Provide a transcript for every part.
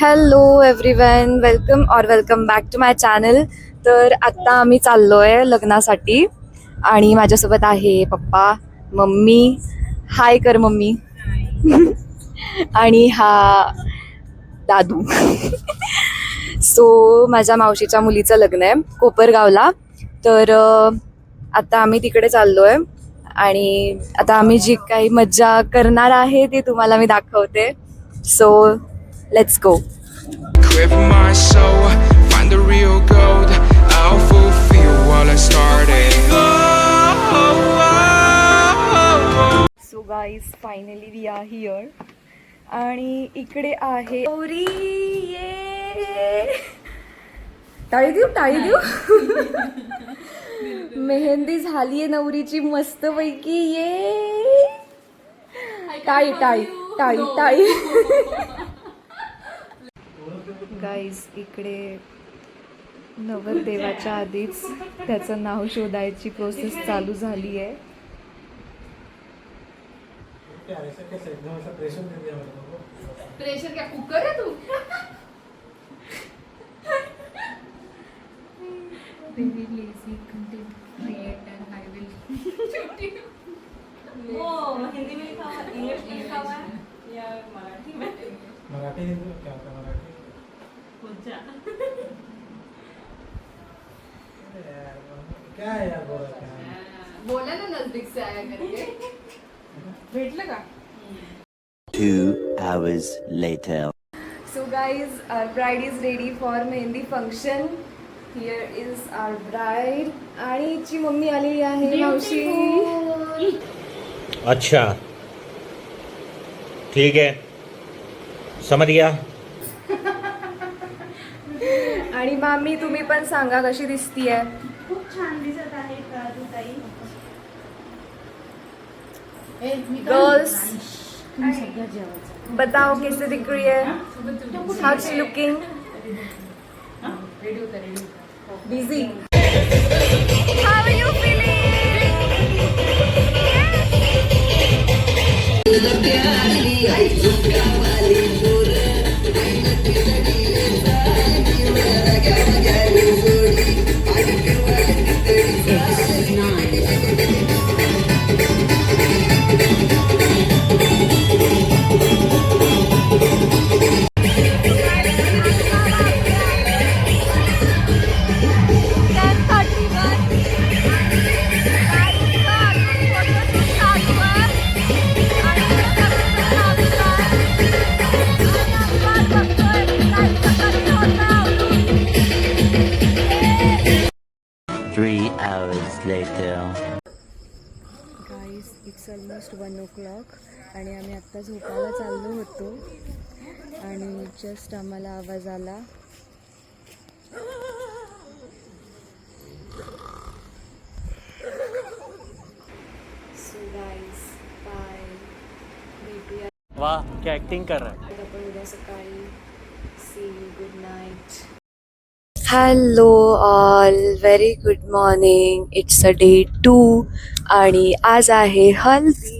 Hello everyone, welcome back to my channel. तर आत्ता आम्ही चाललो आहे लग्नासाठी आणि माझ्यासोबत आहे पप्पा, मम्मी. हाय कर मम्मी. आणि हा दादू. सो माझ्या मावशीच्या मुलीचं लग्न आहे कोपरगावला. तर आता आम्ही तिकडे चाललो आहे आणि आता आम्ही जी काही मज्जा करणार आहे ती तुम्हाला मी दाखवते. So let's go. Clear my soul, find the real gold. I'll fulfill what I started. So guys, finally we are here. आणि इकडे आहे गौरी. टाळी देऊ. मेहंदी झालीये नवरीची मस्त पैकी. ये टाळी. गाईज, इकडे नवरदेवाच्या आधीच त्याचं नाव शोधायची प्रोसेस चालू झाली आहे. प्रेशर क्या कुकर है तू? Very lazy content create and I will. Hindi में लिखा हुआ, इंग्लिश में लिखा हुआ है या मराठी में? मराठी हिंदी क्या होता है? मराठी क्या है यार बोला ना नजदीक से आया करके. भेटलं का? 2 hours later. So guys, our bride is ready for mehndi function. Here is our bride. आणि हिची मम्मी आलेली आहे, मावशी. अच्छा, ठीक है, समझ गया. आणि मामी, तुम्ही पण सांगा कशी दिसतीये. खूप छान दिसत आहे तू ताई. गर्ल्स, बताओ कैसे दिख रही है. How she looking. Busy. How are you feeling. Guys, it's almost 1 o'clock आणि आम्ही आत्ता झोपायला चाललो होतो आणि जस्ट आम्हाला आवाज आला. So guys, bye. भेटूया. वाह, क्या एक्टिंग कर रहा है. आपण उद्या सकाळी. See you. Good night. Hello all, very good morning. It's a day 2 आणि आज आहे हल्दी.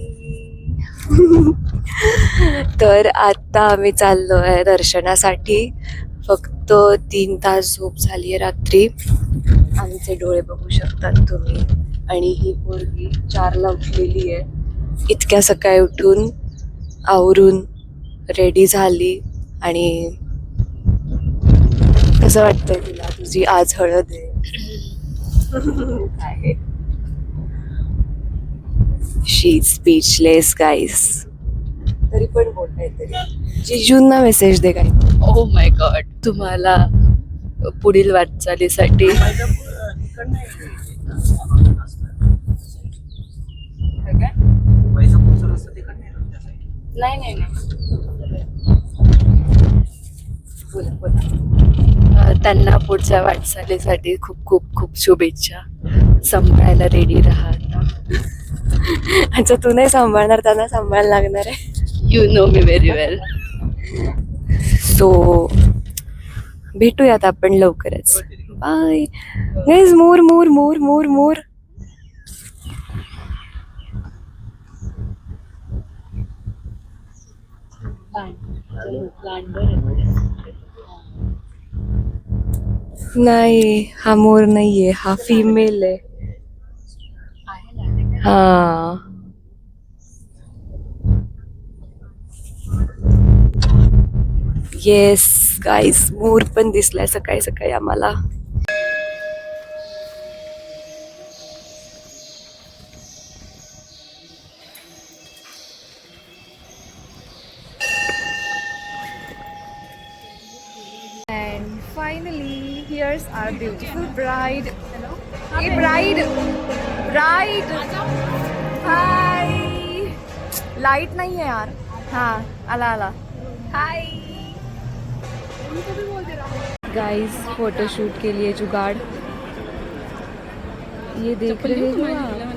तर आत्ता आम्ही चाललो आहे दर्शनासाठी. फक्त 3 तास झोप झाली आहे रात्री. आमचे डोळे बघू शकतात तुम्ही. आणि ही पोरगी 4ला उठलेली आहे. इतक्या सकाळी उठून आवरून रेडी झाली. आणि कसं वाटतंय तुला, तुझी आज हळद आहे. काय शी स्पीचलेस गाईस. तरी पण बोलताय तरी. जिजूंना मेसेज दे काय. Oh my God. तुम्हाला पुढील वाटचालीसाठी नाही. त्यांना पुढच्या वाटचालीसाठी खूप खूप खूप शुभेच्छा. सांभाळायला रेडी राहा आता. अच्छा, तू नाही सांभाळणार, त्यांना सांभाळायला लागणार आहे. You know me very well. So भेटूयात आपण लवकरच. Bye guys. मोर. बाय. नाही हा मोर नाहीये, हा फिमेल आहे. हा येस गाईस, मोर पण दिसलाय सकाळी सकाळी आम्हाला. And finally, here's our beautiful bride. Hey, bride! Bride! Hi! Light नाही आहे यार. हाँ आला आला. हाय गाइस, फोटोशूट के लिए जुगाड़ ये देख रहे हो आप?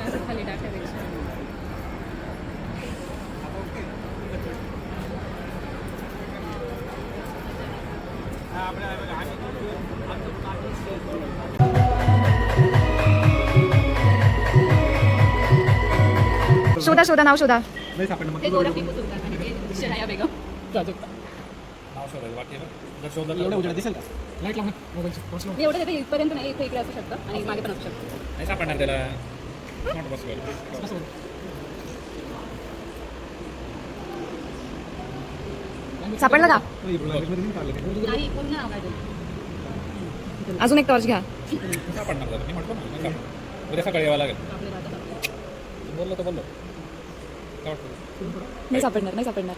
शोधा शोधा नाव शोधा. नाही सापडलं मग. हे गोरा टिपू सुलतान आणि हे शनाया बेगम. नाव शोधायचं बाकी आहे ना. जर शोधलं एवढं उजेडात दिसेल का? लाईट लावून मोबाईलची पोचलो. मी एवढं देते इथपर्यंत नाही, इथे इकडे असू शकतं आणि मागे पण असू शकतं. नाही सापडणार त्याला. Not possible. सापडला का? नाही पूर्ण नाव काय ते. अजून एक टॉर्च घ्या. सापडणार त्याला. मी म्हटलं ना नाही सापडणार. उद्या सकाळी यावं लागेल. आपले राहतात. बोललो तर बोललो. काय वाटतं? नाही सापडणार, नाही सापडणार.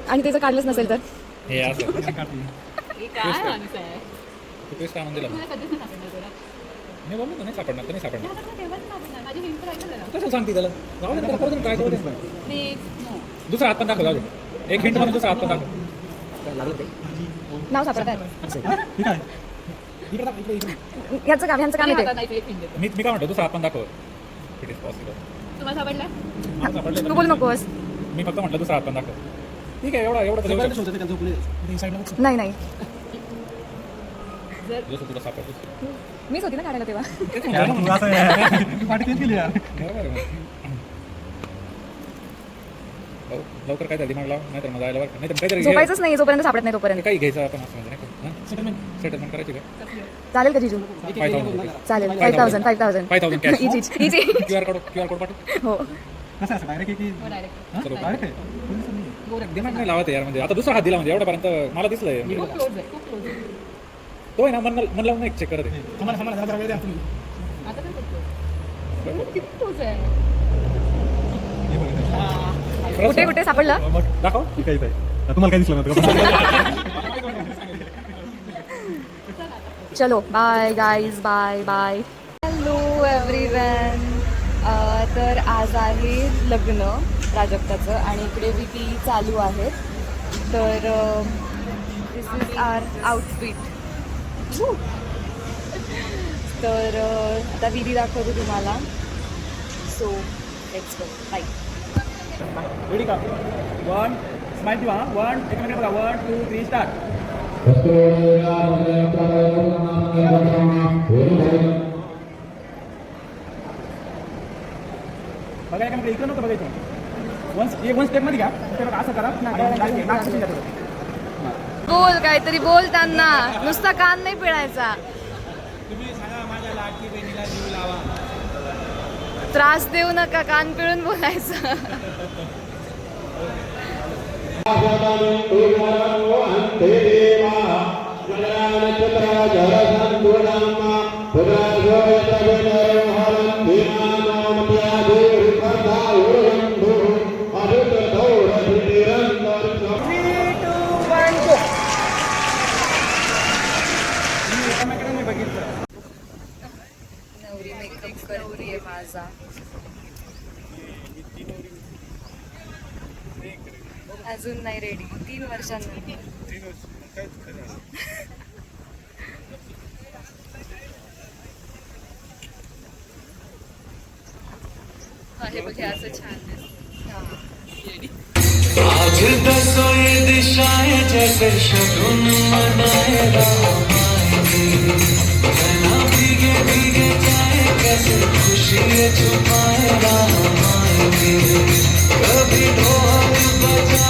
आणि त्याचं काढलंच नसेल तर? हे असं. हे काय माणूस आहे? तू तेच काय दिला. मला कधीच नाही सापडणार तुला. मी बोललो तर नाही सापडणार, तर नाही सापडणार. मला तेव्हाच सापडणार. माझी हिंट तर ऐकलं जरा. कशाला सांगते त्याला? जाऊ दे त्याला, करू दे, काय करू दे. Next, no. दुसरा हात पण दाखव, जाऊ दे. एक हिंट म्हणून दुसरा हात पण दाखव. नाव सापडत आहे. ठीक आहे. इकडे दाखव, इकडे. ह्याचं काम माझ्या आहे हातात नाही ते एक hint देतो. मी काय म्हणतो, दुसरा हात पण दाखव. It is possible. तुम्हाला सापडला? मला सापडलं तू तर बोल नकोस. मी फक्त म्हटलं दुसरा हात पण दाखव. ठीक आहे, एवढं तर देऊ शकतो. नाही नाही, जसं तुला सापडलं. मीच होती ना काढायला तेव्हा. बरोबर आहे मग. भाऊ, लवकर काय दिमाग लाव, नाहीतर मग जायला बरं. नाहीतर काहीतरी झोपायचंच नाही जोपर्यंत सापडत नाही तोपर्यंत. काही घ्यायचं आपण असं म्हणजे नाही का? सेटलमेंट करायची का? चालेल का जिजू? 5,000 चालेल. 5,000 5,000 5,000 cash. Each each each. QR code पाठव. हो हो, direct. चलो दिमाग नाही लावत यार, म्हणजे आता दुसरा हात दिला म्हणजे एवढ्यापर्यंत मला दिसलंय. खूप close आहे, खूप close आहे. तो आहे ना, मन लावून एक चेक करत आहे. आता काय करतो? किती close आहे? कुठे कुठे सापडलं? दाखव. तुम्हाला काय दिसलं चलो bye guys, bye bye. Hello everyone. तर आज आहे लग्न प्राजक्ताचं आणि इकडे विधी चालू आहेत. तर दिस इज आर आउटफिट. तर आता विधी दाखवते तुम्हाला. So let's go. Bye. Ready का? 1 स्माइल किंवा 1 एकमेकांना बघा. 1 2 3 स्टार्ट. बघा एकामेकडे इकडे नव्हतं बघायचं. वन स्टेप मध्ये घ्या. ते बघा असं करा. बोल काहीतरी बोल त्यांना, नुसता कान नाही पिळायचा. तुम्ही सांगा माझ्या लाडकी बहिणीला जीव लावा. त्रास देऊ नका, कान पिळून बोलायचं. नवरी मेकअप करते माझा. अजून नाही रेडी. 3 वर्षांनंतर. हे बघ, हे असं छान आज दसो ये दिशाएं जैसे शगुन मनाए रहना भीगे भीगे जाए कैसे खुशी छुपाए रहना कभी ढोल बजा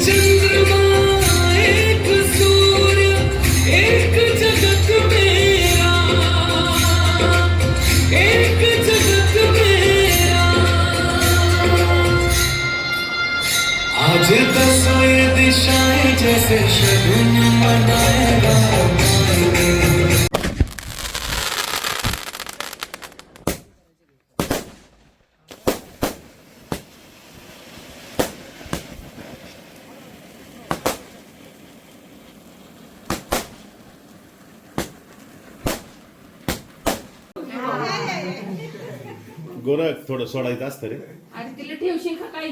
चंद्रमा एक सूर्य एक जगत मेरा, एक जगत मेरा। आज दसों ये दिशाएं जैसे शगुन मनाएगा। गोरख थोडं सोडायचं असतं रे. आणि तिला ठेवशील का काही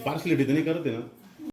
पार्सलिटी तर नाही करत आहे ना.